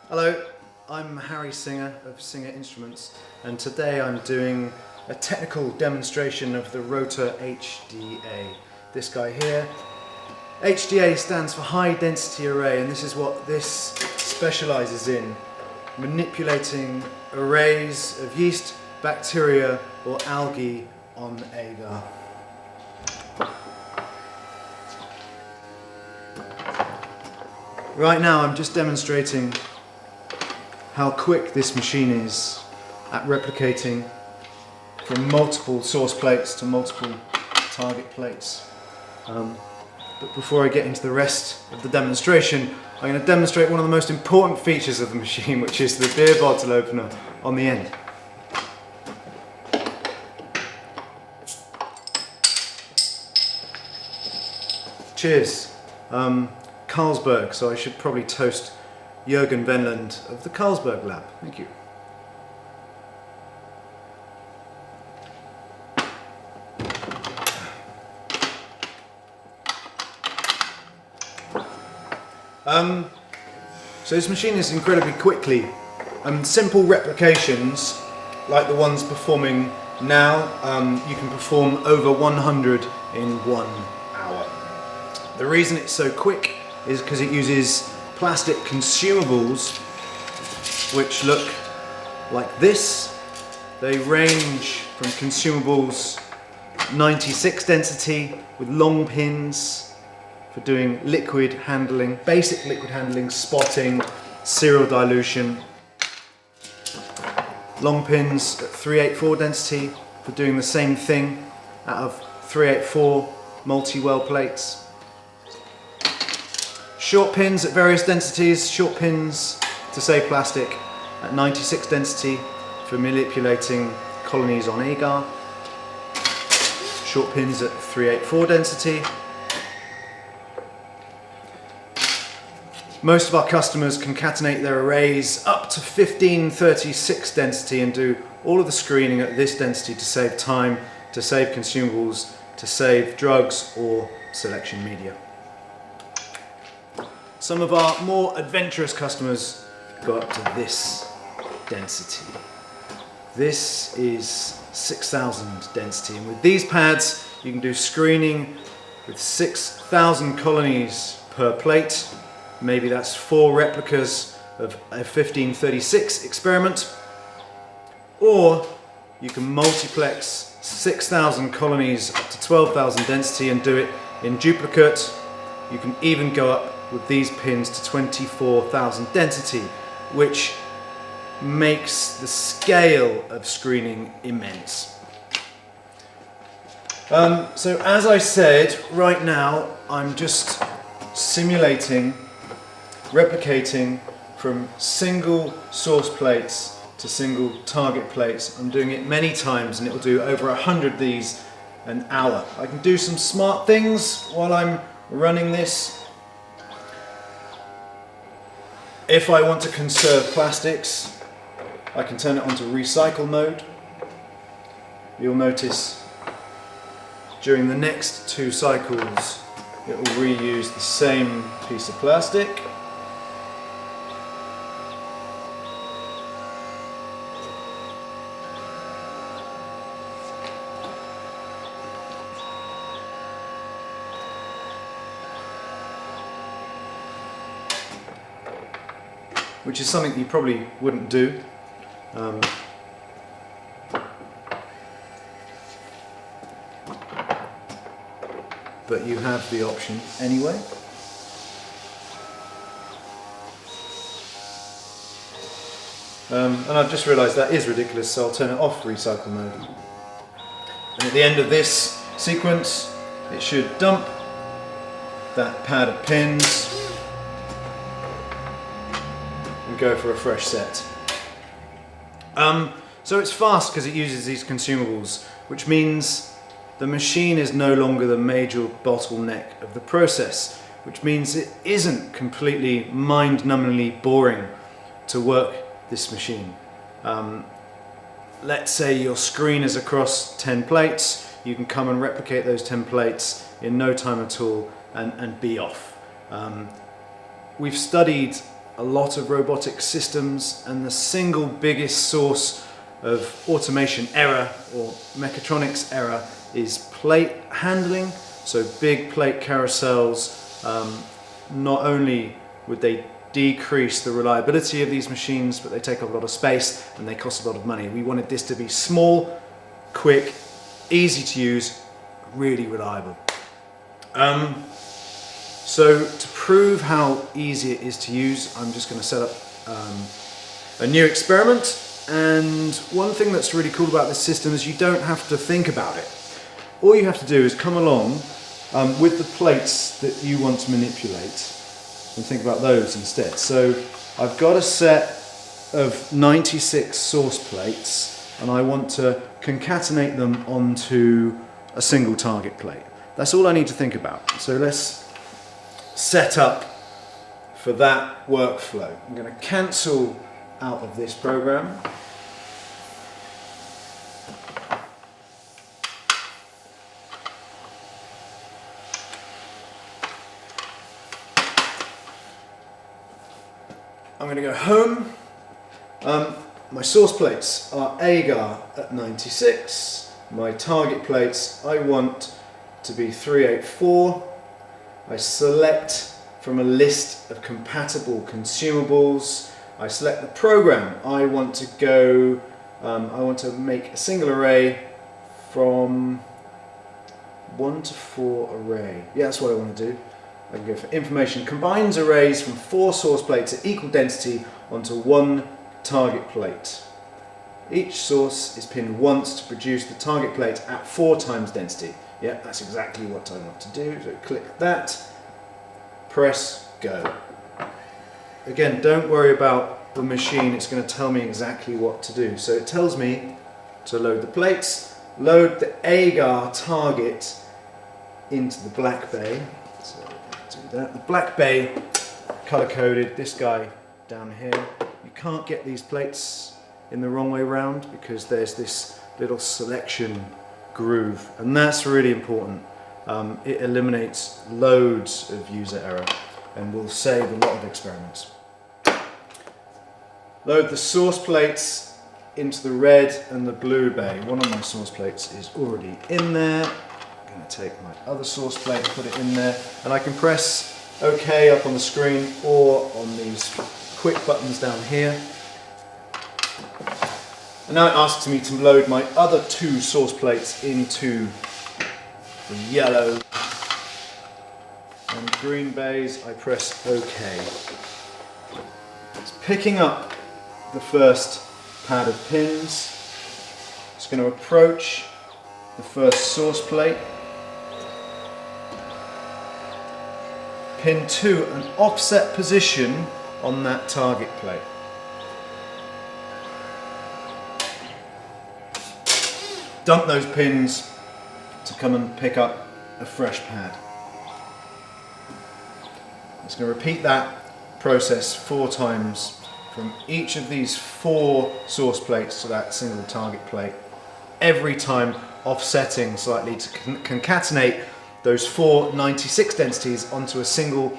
Hello, I'm Harry Singer of Singer Instruments, and today I'm doing a technical demonstration of the ROTOR HDA. This guy here. HDA stands for High Density Array, and this is what this specializes in: manipulating arrays of yeast, bacteria or algae on agar. Right now I'm just demonstrating how quick this machine is at replicating from multiple source plates to multiple target plates. But before I get into the rest of the demonstration, I'm going to demonstrate one of the most important features of the machine, which is the beer bottle opener on the end. Cheers. Carlsberg, so I should probably toast Jürgen Venland of the Carlsberg Lab. Thank you. So this machine is incredibly quickly. Simple replications, like the ones performing now, you can perform over 100 in 1 hour. The reason it's so quick is because it uses plastic consumables which look like this. They range from consumables 96 density with long pins for doing liquid handling, basic liquid handling, spotting, serial dilution. Long pins at 384 density for doing the same thing out of 384 multi-well plates. Short pins at various densities, short pins to save plastic at 96 density for manipulating colonies on agar. Short pins at 384 density. Most of our customers concatenate their arrays up to 1536 density and do all of the screening at this density to save time, to save consumables, to save drugs or selection media. Some of our more adventurous customers go up to this density. This is 6000 density, and with these pads you can do screening with 6000 colonies per plate. Maybe that's 4 replicas of a 1536 experiment, or you can multiplex 6000 colonies up to 12,000 density and do it in duplicate. You can even go up with these pins to 24,000 density, which makes the scale of screening immense. So as I said, right now I'm just simulating, replicating from single source plates to single target plates. I'm doing it many times and it will do over 100 of these an hour. I can do some smart things while I'm running this. If I want to conserve plastics, I can turn it onto recycle mode. You'll notice during the next 2 cycles it will reuse the same piece of plastic. Which is something that you probably wouldn't do. But you have the option anyway. And I've just realised that is ridiculous, so I'll turn it off recycle mode. And at the end of this sequence, it should dump that pad of pins and go for a fresh set. So it's fast because it uses these consumables, which means the machine is no longer the major bottleneck of the process, which means it isn't completely mind-numbingly boring to work this machine. Let's say your screen is across 10 plates, you can come and replicate those 10 plates in no time at all and be off. We've studied a lot of robotic systems, and the single biggest source of automation error or mechatronics error is plate handling. So big plate carousels, not only would they decrease the reliability of these machines, but they take up a lot of space and they cost a lot of money. We wanted this to be small, quick, easy to use, really reliable. So to prove how easy it is to use, I'm just going to set up a new experiment. And one thing that's really cool about this system is you don't have to think about it. All you have to do is come along with the plates that you want to manipulate and think about those instead. So I've got a set of 96 source plates and I want to concatenate them onto a single target plate. That's all I need to think about. So let's set up for that workflow. I'm going to cancel out of this program. I'm going to go home. My source plates are agar at 96. My target plates I want to be 384. I select from a list of compatible consumables. I select the program. I want to go, I want to make a single array from 1 to 4 array. Yeah, that's what I want to do. I can go for information. Combines arrays from 4 source plates at equal density onto 1 target plate. Each source is pinned once to produce the target plate at 4 times density. Yeah, that's exactly what I want to do. So click that, press go. Again, don't worry about the machine, it's going to tell me exactly what to do. So it tells me to load the plates, load the agar target into the black bay. So do that. The black bay, color coded, this guy down here. You can't get these plates in the wrong way round because there's this little selection groove, and that's really important. It eliminates loads of user error and will save a lot of experiments. Load the source plates into the red and the blue bay. One of my source plates is already in there. I'm going to take my other source plate and put it in there, and I can press OK up on the screen or on these quick buttons down here. And now it asks me to load my other 2 source plates into the yellow and green bays. I press OK. It's picking up the first pad of pins. It's going to approach the first source plate. Pin to an offset position on that target plate. Dump those pins to come and pick up a fresh pad. I'm just going to repeat that process 4 times from each of these 4 source plates to that single target plate, every time offsetting slightly to concatenate those 4 96 densities onto a single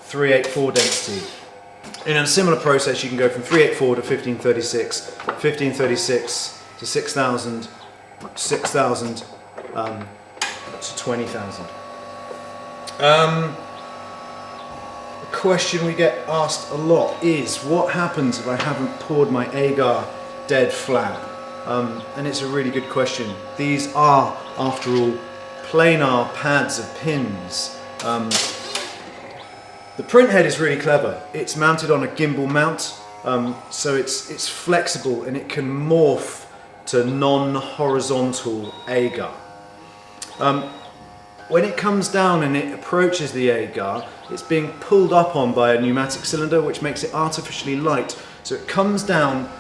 384 density. In a similar process you can go from 384 to 1536, 1536 to 6000, 6000 to 20,000. A question we get asked a lot is, what happens if I haven't poured my agar dead flat? And it's a really good question. These are, after all, planar pads of pins. The print head is really clever. It's mounted on a gimbal mount, so it's flexible and it can morph to non-horizontal agar. When it comes down and it approaches the agar, it's being pulled up on by a pneumatic cylinder, which makes it artificially light. So it comes down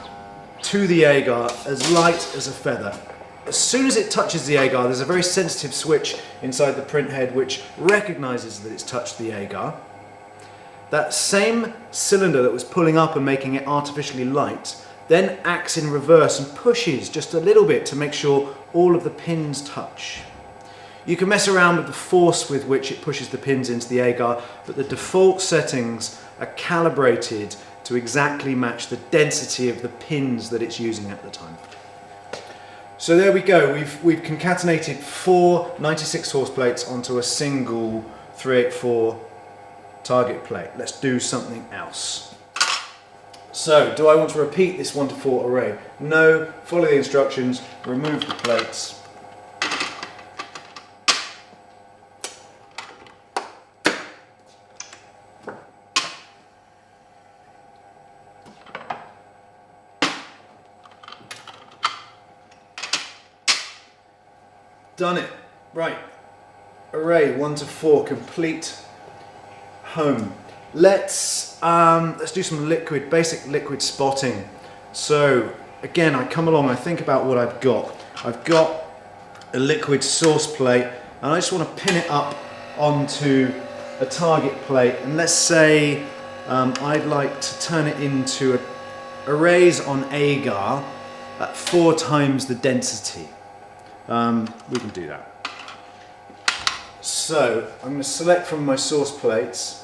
to the agar as light as a feather. As soon as it touches the agar, there's a very sensitive switch inside the print head which recognizes that it's touched the agar. That same cylinder that was pulling up and making it artificially light then acts in reverse and pushes just a little bit to make sure all of the pins touch. You can mess around with the force with which it pushes the pins into the agar, but the default settings are calibrated to exactly match the density of the pins that it's using at the time. So there we go, we've concatenated 4 96 horse plates onto a single 384 target plate. Let's do something else. So, do I want to repeat this 1 to 4 array? No, follow the instructions, remove the plates. Done it. Right. Array 1 to 4 complete. Home. Let's do some basic liquid spotting. So again, I come along, I think about what I've got. I've got a liquid source plate, and I just want to pin it up onto a target plate. And let's say I'd like to turn it into arrays on agar at 4 times the density. We can do that. So I'm going to select from my source plates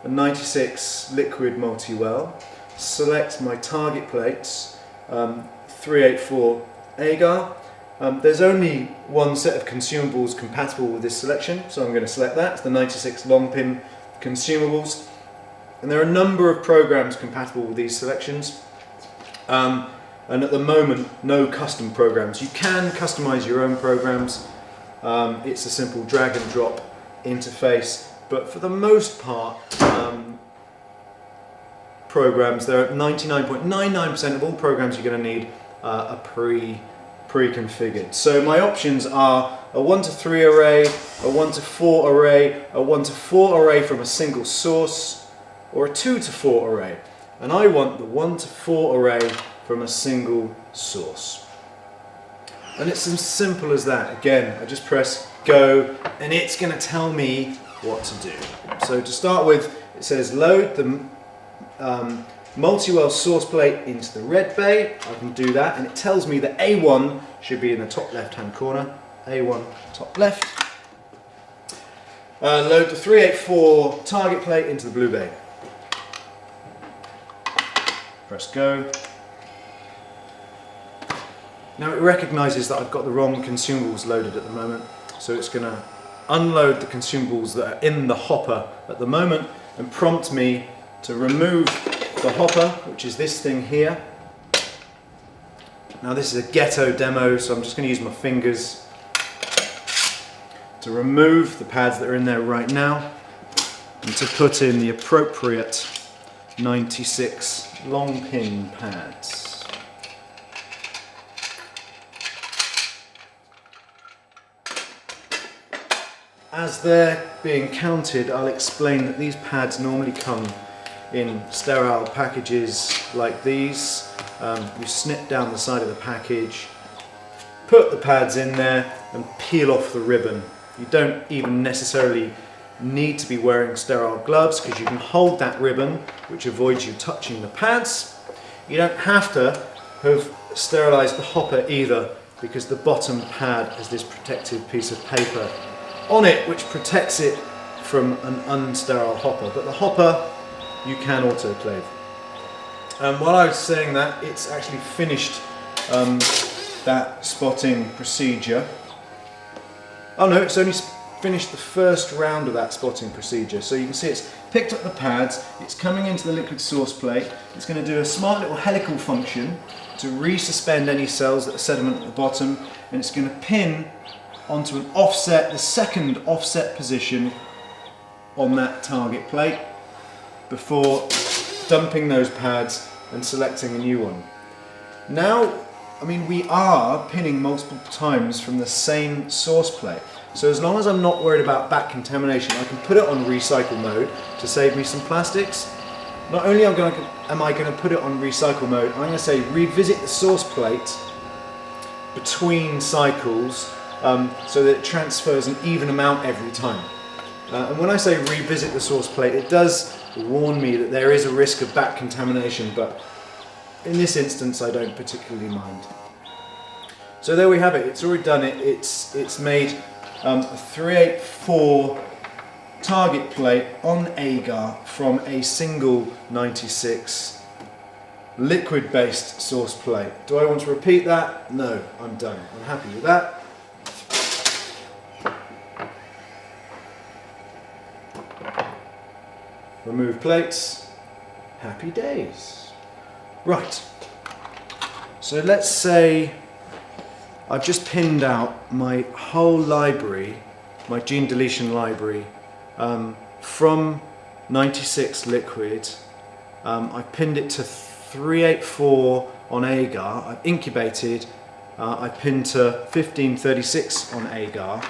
a 96 liquid multi-well, select my target plates, 384 agar. There's only one set of consumables compatible with this selection, so I'm going to select that. It's the 96 long pin consumables. And there are a number of programs compatible with these selections. And at the moment, no custom programs. You can customize your own programs. It's a simple drag and drop interface, but for the most part, programs, there are 99.99% of all programs you're going to need are pre-configured. So my options are a 1 to 3 array, a 1 to 4 array, a 1 to 4 array from a single source, or a 2 to 4 array. And I want the 1 to 4 array from a single source. And it's as simple as that. Again, I just press go and it's going to tell me what to do. So to start with, it says load the multi-well source plate into the red bay. I can do that, and it tells me that A1 should be in the top left hand corner. A1 top left. Load the 384 target plate into the blue bay. Press go. Now it recognises that I've got the wrong consumables loaded at the moment, so it's going to unload the consumables that are in the hopper at the moment and prompt me to remove the hopper, which is this thing here. Now this is a ghetto demo, so I'm just going to use my fingers to remove the pads that are in there right now and to put in the appropriate 96 long pin pads. As they're being counted, I'll explain that these pads normally come in sterile packages like these. You snip down the side of the package, put the pads in there and peel off the ribbon. You don't even necessarily need to be wearing sterile gloves because you can hold that ribbon, which avoids you touching the pads. You don't have to have sterilized the hopper either, because the bottom pad has this protective piece of paper on it which protects it from an unsterile hopper. But the hopper you can autoclave. While I was saying that, it's actually finished that spotting procedure. Oh no, it's only finished the first round of that spotting procedure. So you can see it's picked up the pads, it's coming into the liquid source plate, it's going to do a smart little helical function to resuspend any cells that are sediment at the bottom, and it's going to pin onto an offset, the second offset position on that target plate before dumping those pads and selecting a new one. Now, I mean, we are pinning multiple times from the same source plate. So as long as I'm not worried about back contamination, I can put it on recycle mode to save me some plastics. Not only am I going to put it on recycle mode, I'm going to say revisit the source plate between cycles so that it transfers an even amount every time. And when I say revisit the source plate, it does warn me that there is a risk of back contamination, but in this instance I don't particularly mind. So there we have it, it's already done it. It's made a 384 target plate on agar from a single 96 liquid-based source plate. Do I want to repeat that? No, I'm done. I'm happy with that. Remove plates. Happy days. Right. So let's say I've just pinned out my whole library, my gene deletion library, from 96 liquid. I've pinned it to 384 on agar. I've incubated. I've pinned to 1536 on agar,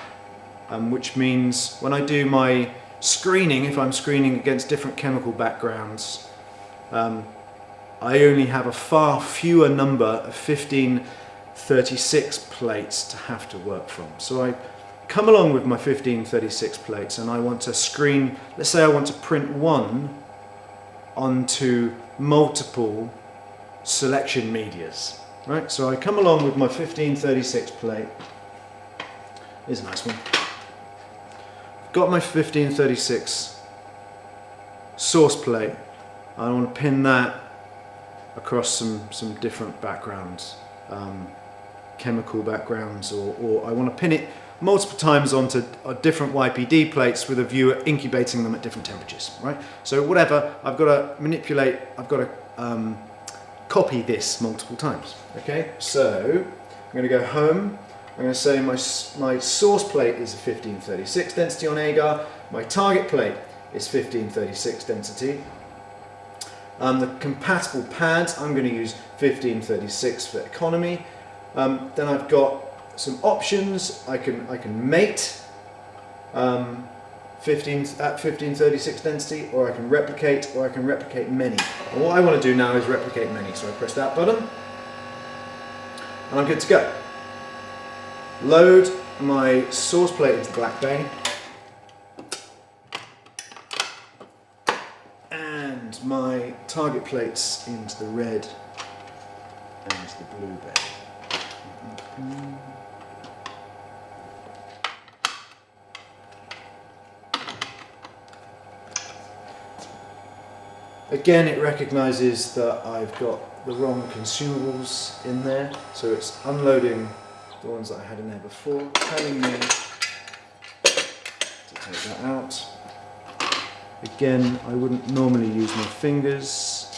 which means when I do my screening, if I'm screening against different chemical backgrounds, I only have a far fewer number of 1536 plates to have to work from. So I come along with my 1536 plates and I want to screen, let's say I want to print one onto multiple selection medias, right? So I come along with my 1536 plate. Here's a nice one. I've got my 1536 source plate. I want to pin that across some different backgrounds, chemical backgrounds, or I want to pin it multiple times onto different YPD plates with a view at incubating them at different temperatures, right? So whatever, I've got to manipulate, I've got to copy this multiple times, okay? So I'm going to go home. I'm going to say my source plate is a 1536 density on agar, my target plate is 1536 density. The compatible pads, I'm going to use 1536 for economy. Then I've got some options. I can mate at 1536 density, or I can replicate, or I can replicate many. And what I want to do now is replicate many. So I press that button, and I'm good to go. Load my source plate into the black bay. My target plates into the red and the blue bay. Again, it recognises that I've got the wrong consumables in there, so it's unloading the ones that I had in there before, telling me to take that out. Again, I wouldn't normally use my fingers.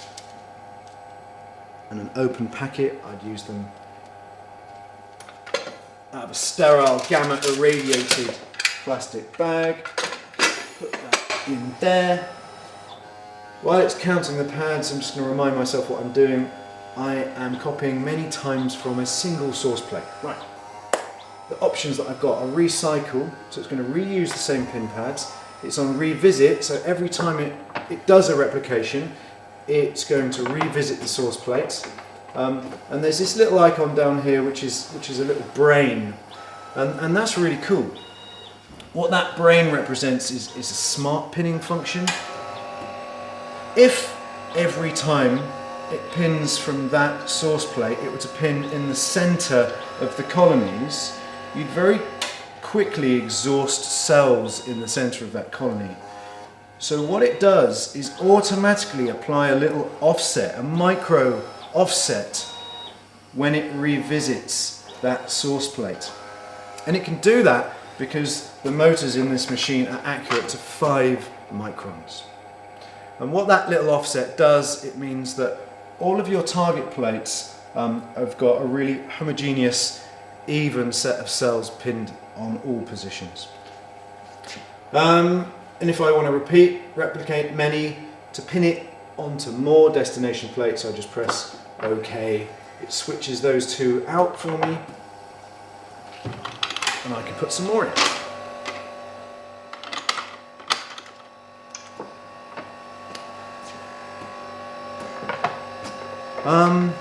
And an open packet, I'd use them out of a sterile gamma irradiated plastic bag. Put that in there. While it's counting the pads, I'm just going to remind myself what I'm doing. I am copying many times from a single source plate. Right. The options that I've got are recycle, so it's going to reuse the same pin pads. It's on revisit, so every time it does a replication, it's going to revisit the source plates. And there's this little icon down here which is a little brain, and that's really cool. What that brain represents is a smart pinning function. If every time it pins from that source plate, it were to pin in the center of the colonies, you'd very quickly exhaust cells in the center of that colony. So what it does is automatically apply a little offset, a micro offset, when it revisits that source plate. And it can do that because the motors in this machine are accurate to 5 microns. And what that little offset does, it means that all of your target plates have got a really homogeneous, even set of cells pinned on all positions. And if I want to replicate many, to pin it onto more destination plates, I just press OK. It switches those two out for me, and I can put some more in.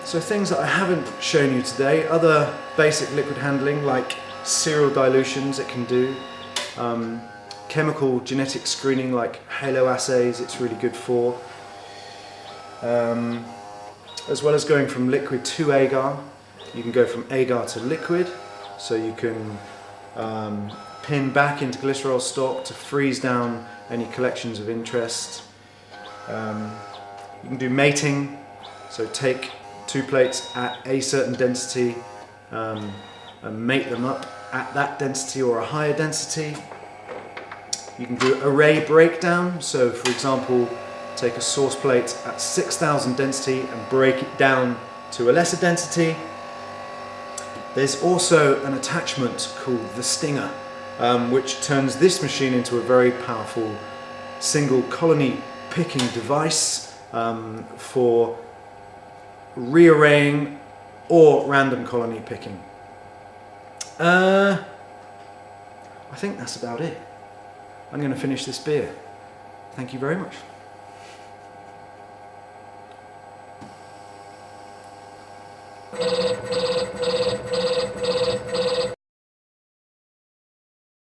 So things that I haven't shown you today, other basic liquid handling like serial dilutions it can do, chemical genetic screening like halo assays it's really good for, as well as going from liquid to agar. You can go from agar to liquid, so you can pin back into glycerol stock to freeze down any collections of interest. You can do mating, so take 2 plates at a certain density and mate them up at that density or a higher density. You can do array breakdown, so for example, take a source plate at 6,000 density and break it down to a lesser density. There's also an attachment called the Stinger, which turns this machine into a very powerful single colony picking device for rearraying or random colony picking. I think that's about it. I'm going to finish this beer. Thank you very much.